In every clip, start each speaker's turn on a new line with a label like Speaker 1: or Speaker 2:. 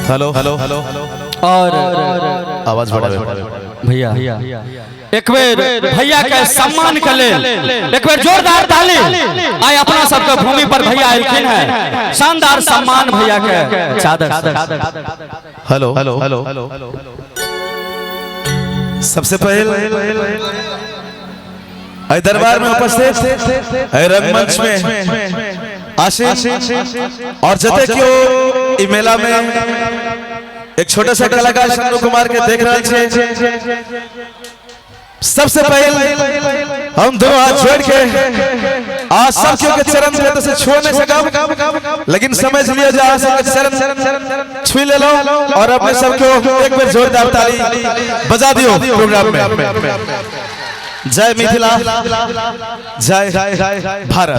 Speaker 1: Hello hello hello
Speaker 2: और
Speaker 1: आवाज बढ़ा
Speaker 2: भैया एक बेर भैया के सम्मान के लेल एक बेर जोरदार ताली आय अपना सबके भूमि पर भैया आइलखिन है। शानदार सम्मान भैया के चादर।
Speaker 1: हेलो हेलो हेलो सबसे पहले दरबार में उपस्थित रंगमंच में आशीष और जते क्यों मेला में एक छोटा सा कलाकार शंकु कुमार के देख रहे थे। सबसे पहले हम दोनों हाथ जोड़ के आज सब क्यों के चरण में से छू नहीं सका, लेकिन समझ लिया जा सब चरण छू ले लो और अपने सब को एक बार जोरदार ताली बजा दियो प्रोग्राम में। जय मिथिला, जय भारत।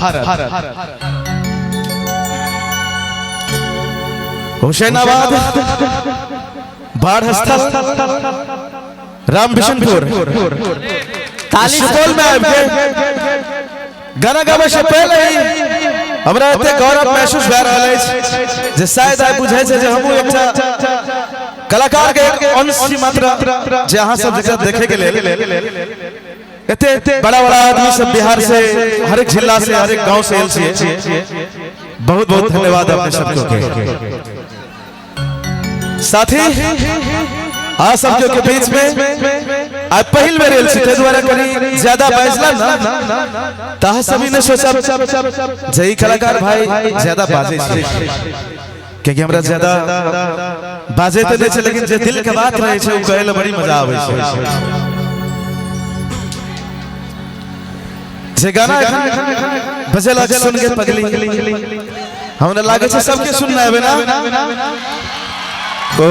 Speaker 1: हुसैनाबाद, बाढ़स्थल, राम बिशनपुर, सुपौल में आबि के गाना गावे से पहले ही हमरा एते गौरव महसूस भए रहल अछि जे शायद आइ बुझै छै जे हमहू एकटा कलाकार के एक अंश मात्र जे अहाँ सब जगह देखे के लेल एते बड़ा बड़ा आदमी सब बिहार से हर एक जिला से हर एक गांव से आयल छियै। बहुत बहुत धन्यवाद अपने सबको के साथी आ सबके के बीच में आज पहिल बेर आयल छी, ते द्वारा कनी ज्यादा बाजला ना ता सभी ने सोचा जे ई कलाकार भाई ज्यादा बाजे छै क्योंकि हमरा ज्यादा बाजे ते नै छै, लेकिन जे दिल के बात रहे छै उ कहै ले बड़ी मजा आबै छै। जे गाना बजेला सुन के पगली हमरा लागे छै सबके सुनना है ना। ओ